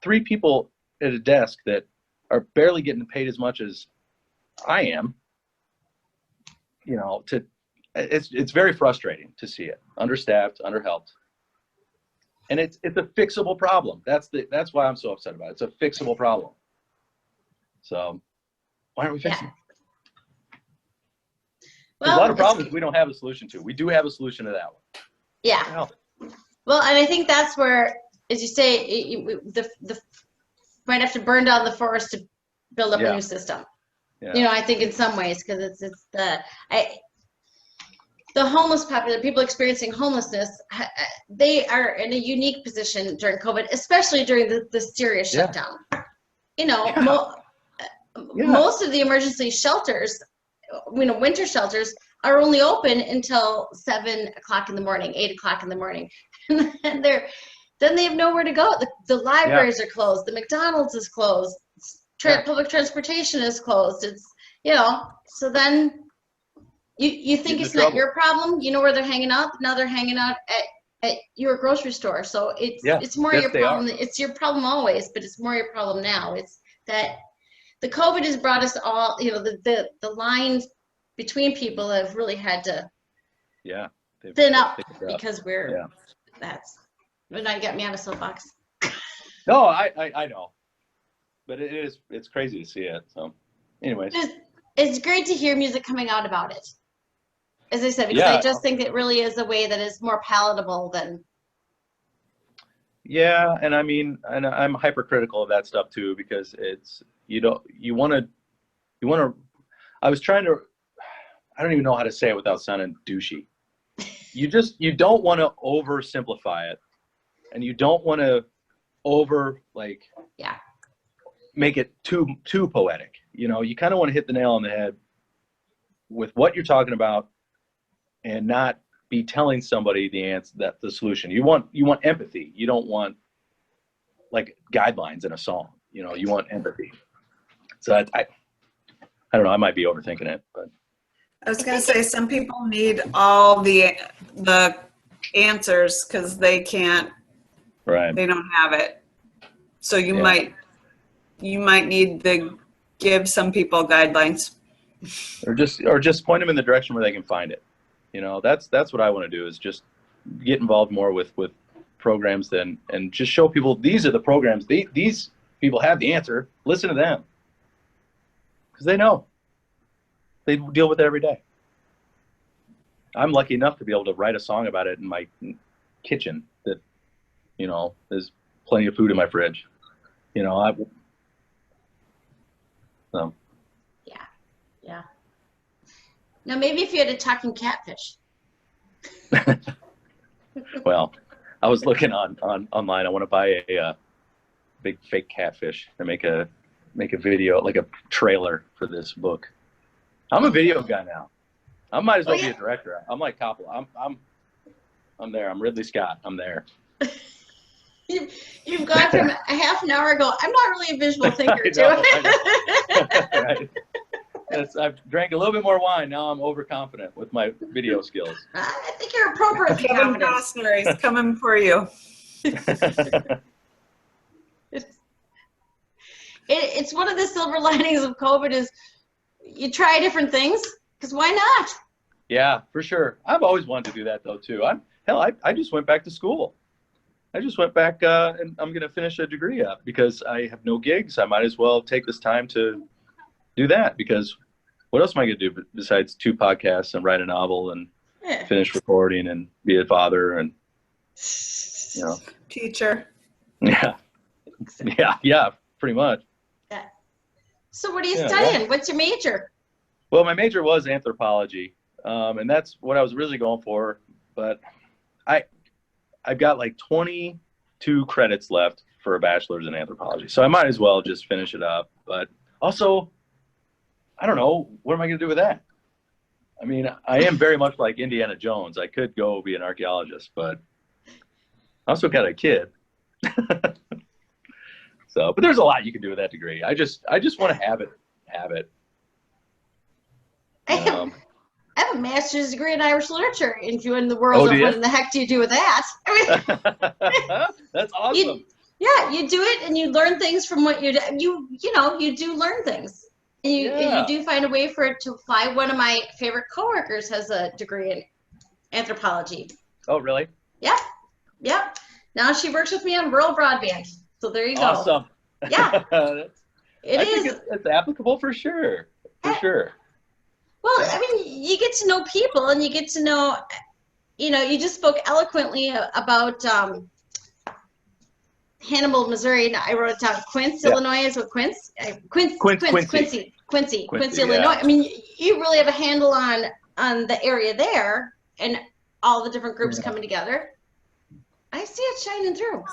A: 3 people at a desk that are barely getting paid as much as I am. It's very frustrating to see it. Understaffed, underhelped. And it's a fixable problem. That's why I'm so upset about it. It's a fixable problem. So why aren't we fixing it? There's a lot of problems we don't have a solution to. We do have a solution to that one.
B: Yeah. Well, and I think that's where, as you say, the might have to burn down the forest to build up a new system. Yeah. I think in some ways, because it's the homeless population, people experiencing homelessness, they are in a unique position during COVID, especially during the serious shutdown. Most of the emergency shelters, winter shelters, are only open until 7 o'clock in the morning, 8 o'clock in the morning. And then they have nowhere to go. The libraries are closed. The McDonald's is closed. Public transportation is closed. It's, so then you think it's not your problem. You know where they're hanging out. Now they're hanging out at your grocery store. So it's more your problem. It's your problem always, but it's more your problem now. It's that the COVID has brought us all, the lines between people have really had to thin up because now you got me on a soapbox.
A: No, I know. But it's crazy to see it. So anyways.
B: It's great to hear music coming out about it. As I said, because I just think it really is a way that is more palatable than.
A: Yeah, and I mean, and I'm hypercritical of that stuff too, because it's, you want to, I was trying to, I don't even know how to say it without sounding douchey. You don't want to oversimplify it, and you don't want to make it too poetic. You kind of want to hit the nail on the head with what you're talking about, and not be telling somebody the answer, that the solution. You want empathy. You don't want like guidelines in a song. You want empathy. So I don't know. I might be overthinking it, but
C: I was going to say some people need all the answers because they can't.
A: Right.
C: They don't have it. So you might need to give some people guidelines,
A: or just point them in the direction where they can find it. That's what I want to do, is just get involved more with programs and just show people these are the programs. These people have the answer. Listen to them, because they know. They deal with it every day. I'm lucky enough to be able to write a song about it in my kitchen. That, there's plenty of food in my fridge. So.
B: Yeah. Now maybe if you had a talking catfish.
A: Well, I was looking online. I want to buy a big fake catfish and make a make a video, like a trailer for this book. I'm a video guy now. I might as well be a director. I'm like Coppola. I'm there. I'm Ridley Scott. I'm there.
B: You've gone from a half an hour ago, I'm not really a visual thinker,
A: Right. I've drank a little bit more wine. Now I'm overconfident with my video skills.
B: I think you're appropriate.
C: Kevin Costner is coming for you.
B: It's one of the silver linings of COVID is you try different things, because why not?
A: Yeah, for sure. I've always wanted to do that though too. I just went back to school. I just went back and I'm going to finish a degree up because I have no gigs. I might as well take this time to do that, because what else am I going to do besides 2 podcasts and write a novel and finish recording and be a father and,
C: teacher.
A: Yeah, pretty much.
B: Yeah. So what are you studying?
A: Well,
B: what's your major?
A: Well, my major was anthropology, and that's what I was originally going for, but I've got like 22 credits left for a bachelor's in anthropology, so I might as well just finish it up. But also, I don't know, what am I going to do with that? I mean, I am very much like Indiana Jones. I could go be an archaeologist, but I also got a kid. But there's a lot you can do with that degree. I just want to have it.
B: I have a master's degree in Irish literature. If you're in the world of what in the heck do you do with that? I mean,
A: that's awesome.
B: You do it and you learn things from what you do. You do learn things. And you do find a way for it to apply. One of my favorite coworkers has a degree in anthropology.
A: Oh, really?
B: Yeah. Yeah. Now she works with me on rural broadband. So there you go.
A: Awesome.
B: Yeah. I
A: think it's applicable for sure. For sure.
B: Well, I mean, you get to know people and you get to know, you just spoke eloquently about Hannibal, Missouri. I wrote it down. Quince, Illinois is what Quince? Quincy, Illinois. I mean, you really have a handle on the area there and all the different groups coming together. I see it shining through.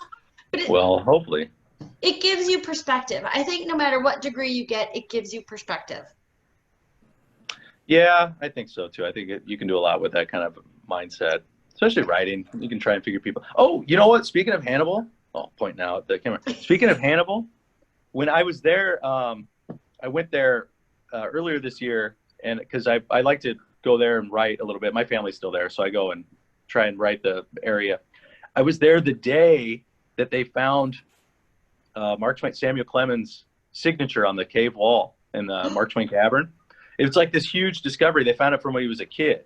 B: But
A: hopefully.
B: It gives you perspective. I think no matter what degree you get, it gives you perspective.
A: Yeah, I think so too. I think you can do a lot with that kind of mindset, especially writing. You can try and figure people. Oh, you know what? Speaking of Hannibal, point now at the camera. Speaking of Hannibal, when I was there, I went there earlier this year, and because I like to go there and write a little bit. My family's still there, so I go and try and write the area. I was there the day that they found Mark Twain, Samuel Clemens' signature on the cave wall in the Mark Twain Cavern. It was like this huge discovery. They found it from when he was a kid.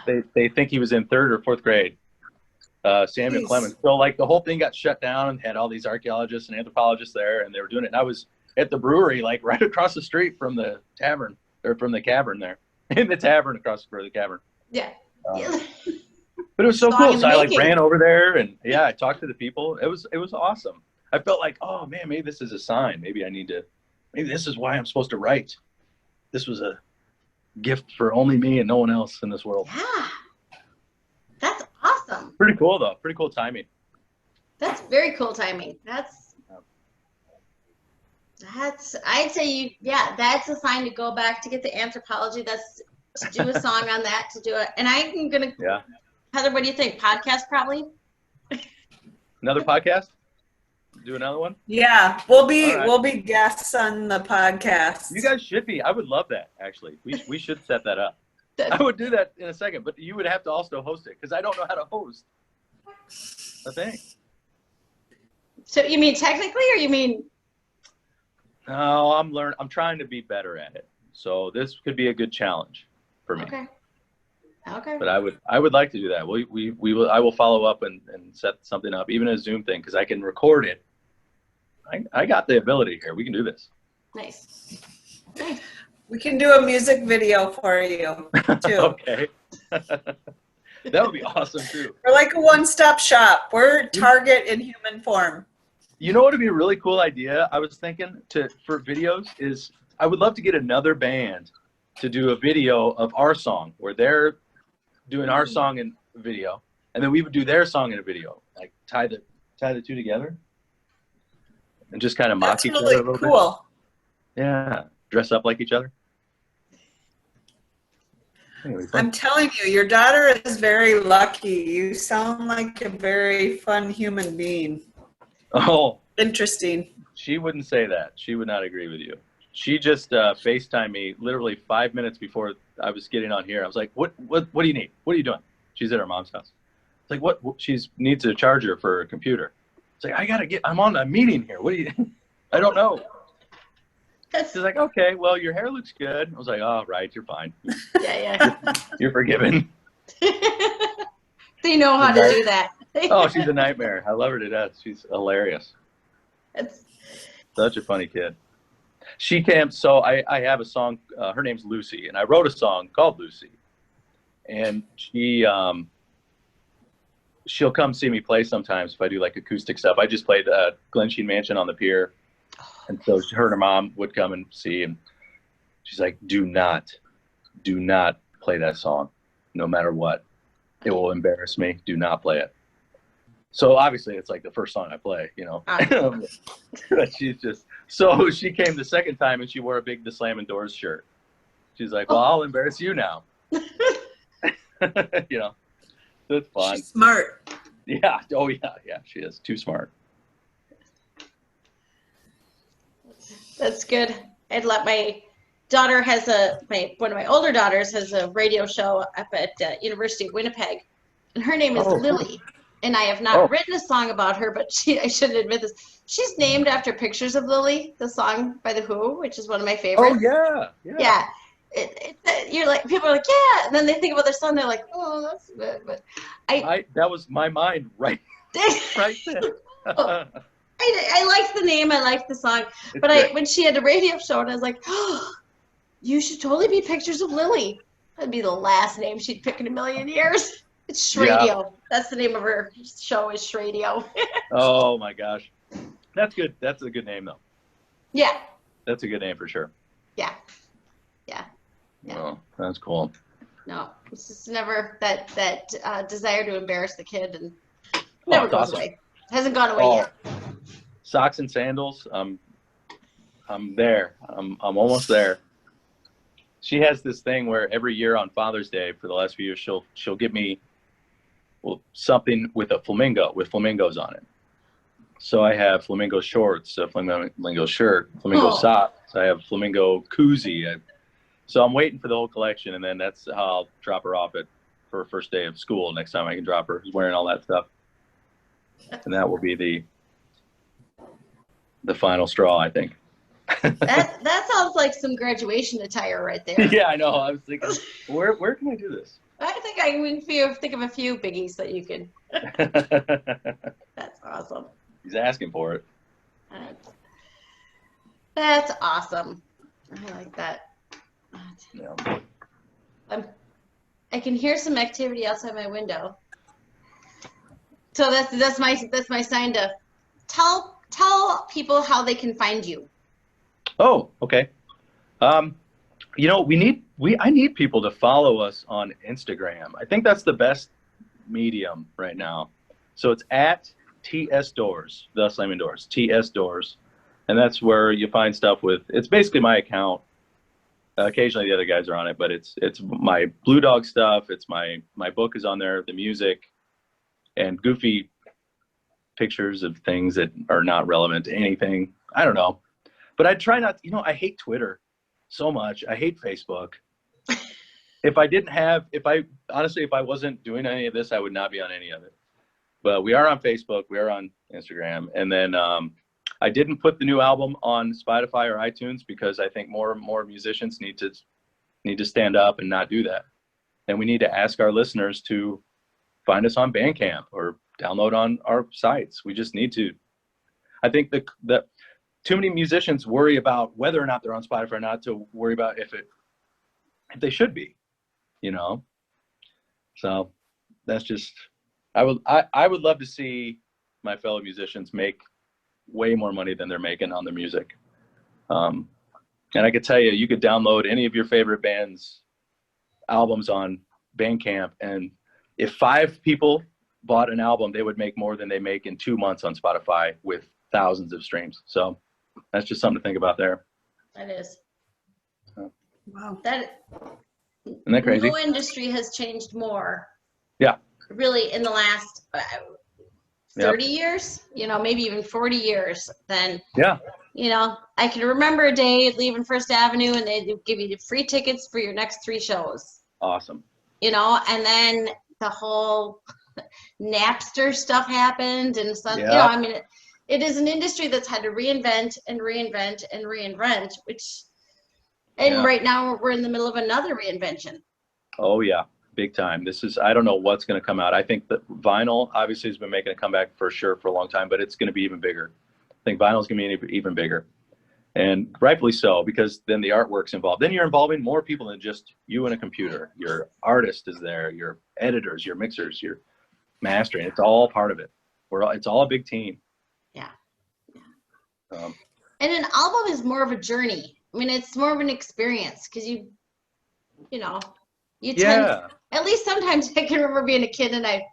A: They think he was in 3rd or 4th grade. Samuel Clemens. So like the whole thing got shut down and had all these archaeologists and anthropologists there, and they were doing it. And I was at the brewery, like right across the street from the tavern, or from the cavern there, in the tavern across the cavern.
B: Yeah.
A: But it was so cool. So I like ran over there and I talked to the people. It was awesome. I felt like, oh man, maybe this is a sign. Maybe this is why I'm supposed to write. This was a gift for only me and no one else in this world.
B: Yeah. That's awesome.
A: Pretty cool though. Pretty cool timing.
B: That's very cool timing. I'd say that's a sign to go back to get the anthropology. That's to do a song on that, to do it. And I'm going to, Heather, what do you think? Podcast probably?
A: Another podcast? Do another one?
C: Yeah, we'll be guests on the podcast.
A: You guys should be. I would love that, actually. We should set that up. I would do that in a second, but you would have to also host it because I don't know how to host a thing.
B: So you mean technically, or you mean?
A: No, I'm trying to be better at it. So this could be a good challenge for me.
B: Okay.
A: But I would like to do that. I will follow up and set something up, even a Zoom thing, because I can record it. I got the ability here. We can do this.
B: Nice.
C: We can do a music video for you too.
A: Okay. That would be awesome too.
C: We're like a one-stop shop. We're Target in human form.
A: You know what would be a really cool idea? I was thinking for videos is I would love to get another band to do a video of our song where they're doing our song in video, and then we would do their song in a video, like tie the two together, and just kind of mock each other a little bit.
C: Cool.
A: Yeah. Dress up like each other. Anyway,
C: I'm telling you, your daughter is very lucky. You sound like a very fun human being.
A: oh,
C: Interesting.
A: she wouldn't say that. She would not agree with you. She just FaceTimed me literally 5 minutes before I was getting on here. I was like, what do you need? What are you doing? She's at her mom's house. It's like, what? She needs a charger for her computer. It's like, I'm on a meeting here. What do you, I don't know. She's like, okay, well, your hair looks good. I was like, oh, right, you're fine.
B: Yeah.
A: You're forgiven.
B: They know how to do that.
A: Oh, she's a nightmare. I love her to death. She's hilarious.
B: It's
A: Such a funny kid. She came, so I have a song, her name's Lucy, and I wrote a song called Lucy. And she'll come see me play sometimes if I do like acoustic stuff. I just played Glen Sheen Mansion on the pier. And so her and her mom would come and see, and she's like, do not play that song, no matter what. It will embarrass me. Do not play it. So obviously it's like the first song I play, you know. She's just, so she came the second time and she wore a big The Slamming Doors shirt. She's like, well, I'll embarrass you now. You know, it's fun.
C: She's smart.
A: Yeah. Oh yeah, she is too smart.
B: That's good. I'd let my daughter one of my older daughters has a radio show up at University of Winnipeg, and her name is Lily. And I have not written a song about her, but I shouldn't admit this. She's named after pictures of Lily, the song by The Who, which is one of my favorites.
A: Oh yeah.
B: You're like, people are like, yeah, and then they think about their song, they're like, oh, that's good. But
A: that was my mind right there.
B: I liked the name, I liked the song, but when she had a radio show, and I was like, oh, you should totally be Pictures of Lily. That'd be the last name she'd pick in a million years. It's Shradio. Yeah. That's the name of her show, is Shradio.
A: Oh my gosh, that's good. That's a good name though.
B: Yeah.
A: That's a good name for sure.
B: Yeah.
A: Oh, that's cool.
B: No, it's just never that desire to embarrass the kid, and never goes away. Hasn't gone away yet.
A: Socks and sandals. I'm there. I'm almost there. She has this thing where every year on Father's Day for the last few years, she'll give me something with a flamingo, with flamingos on it. So I have flamingo shorts, a flamingo shirt, flamingo socks. I have flamingo koozie. So I'm waiting for the whole collection, and then that's how I'll drop her off for her first day of school. Next time I can drop her, wearing all that stuff, and that will be the final straw, I think.
B: That sounds like some graduation attire right there.
A: Yeah, I know. I was thinking, where can I do this?
B: I think I can think of a few biggies that you can. That's awesome.
A: He's asking for it.
B: That's awesome. I like that.
A: Yeah.
B: I can hear some activity outside my window. So that's my sign to tell people how they can find you.
A: Oh, okay. You know, I need people to follow us on Instagram. I think that's the best medium right now. So it's at TS Doors, the Slamming Doors, TS Doors, and that's where you find stuff with. It's basically my account. Occasionally the other guys are on it, but it's my Blue Dog stuff. It's my book is on there, the music, and goofy pictures of things that are not relevant to anything. I don't know. But I try not, I hate Twitter so much. I hate Facebook. If I wasn't doing any of this, I would not be on any of it. But we are on Facebook, we are on Instagram. And then I didn't put the new album on Spotify or iTunes because I think more and more musicians need to stand up and not do that. And we need to ask our listeners to find us on Bandcamp or download on our sites. We just need to. I think that too many musicians worry about whether or not they're on Spotify or not to worry about if they should be, So that's just, I would love to see my fellow musicians make way more money than they're making on their music. And I could tell you, you could download any of your favorite band's albums on Bandcamp, and if 5 people bought an album, they would make more than they make in 2 months on Spotify with thousands of streams. So that's just something to think about there.
B: That is.
C: Wow.
B: That
A: Isn't that crazy?
B: no industry has changed more.
A: Yeah.
B: Really, in the last 30 years, maybe even 40 years, than I can remember a day leaving First Avenue and they'd give you free tickets for your next 3 shows.
A: Awesome.
B: And then the whole Napster stuff happened and stuff. It is an industry that's had to reinvent and reinvent and reinvent, right now we're in the middle of another reinvention.
A: Oh yeah, big time. I don't know what's going to come out. I think that vinyl obviously has been making a comeback for sure for a long time, but it's going to be even bigger. I think vinyl is going to be even bigger, and rightfully so, because then the artwork's involved. Then you're involving more people than just you and a computer. Your artist is there, your editors, your mixers, your mastering. It's all part of it. It's all a big team.
B: Yeah. And an album is more of a journey. It's more of an experience because you tend, at least sometimes I can remember being a kid and I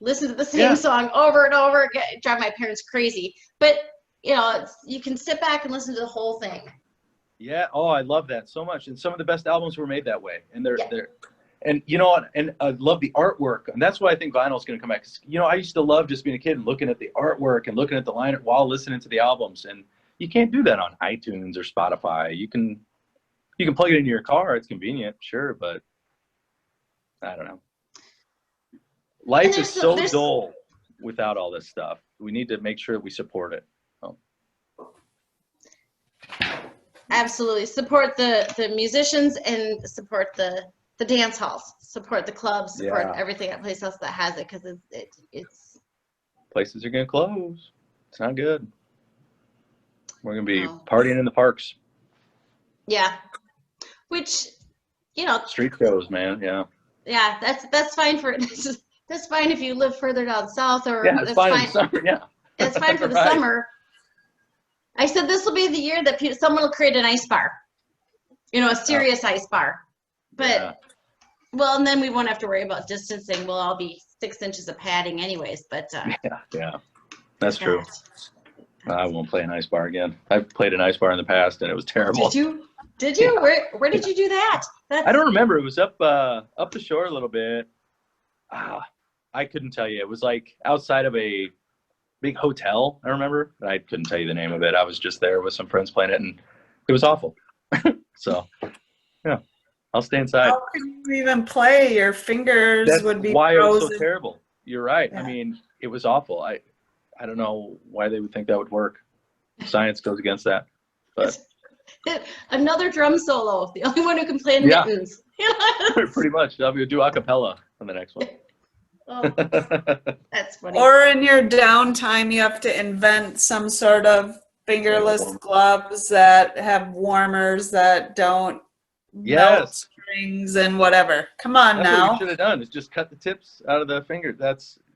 B: listened to the same song over and over again, drive my parents crazy. But, you can sit back and listen to the whole thing.
A: Yeah. Oh, I love that so much. And some of the best albums were made that way. And and you know what? And I love the artwork. And that's why I think vinyl is going to come back. 'Cause, I used to love just being a kid and looking at the artwork and looking at the line while listening to the albums. And you can't do that on iTunes or Spotify. You can plug it into your car. It's convenient, sure, but I don't know. Life is so dull without all this stuff. We need to make sure that we support it.
B: Absolutely. Support the musicians and support the dance halls, support the clubs, support everything at place else that has it, because it's
A: places are going to close. It's not good. We're going to be partying in the parks.
B: Yeah. Which,
A: street shows, man. Yeah.
B: Yeah, that's fine that's fine if you live further down south, or
A: it's fine in the summer. Yeah.
B: It's fine for the summer. I said this will be the year that someone will create an ice bar, a serious ice bar. But well, and then we won't have to worry about distancing. We'll all be 6 inches of padding, anyways. But
A: that's true. I won't play an ice bar again. I've played an ice bar in the past, and it was terrible.
B: Did you? Did you? Yeah. Where did you do that?
A: I don't remember. It was up the shore a little bit. I couldn't tell you. It was like outside of a big hotel, I remember. I couldn't tell you the name of it. I was just there with some friends playing it, and it was awful. So, yeah, I'll stay inside.
C: How could you even play? Your fingers would be
A: why
C: frozen.
A: It was so terrible. You're right. Yeah. It was awful. I don't know why they would think that would work. Science goes against that. But
B: another drum solo. The only one who can play in mittens.
A: Pretty much. I'll do a cappella on the next one.
B: Oh, that's funny.
C: Or in your downtime, you have to invent some sort of fingerless gloves that have warmers that don't melt strings and whatever. Come on.
A: That's
C: now.
A: What you should have done is just cut the tips out of the finger.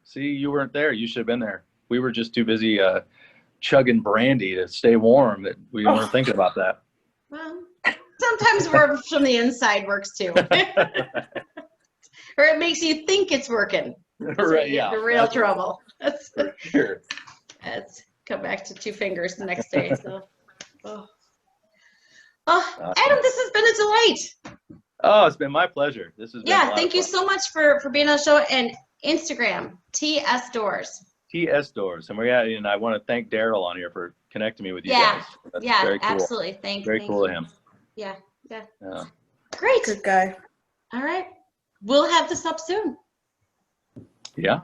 A: See, you weren't there. You should have been there. We were just too busy chugging brandy to stay warm that we weren't thinking about that.
B: Well, sometimes warmth from the inside works too. Or it makes you think it's working.
A: Right, yeah.
B: The real trouble. That's
A: sure.
B: That's come back to 2 fingers the next day. So, Adam, this has been a delight.
A: Oh, it's been my pleasure. This has been
B: thank you so much for being on the show. And Instagram, TS Doors.
A: TS Doors, and I want to thank Daryl on here for connecting me with you guys. That's very cool.
B: Absolutely.
A: Very cool of him.
B: Yeah. Great.
C: Good guy.
B: All right. We'll have this up soon.
A: Yeah.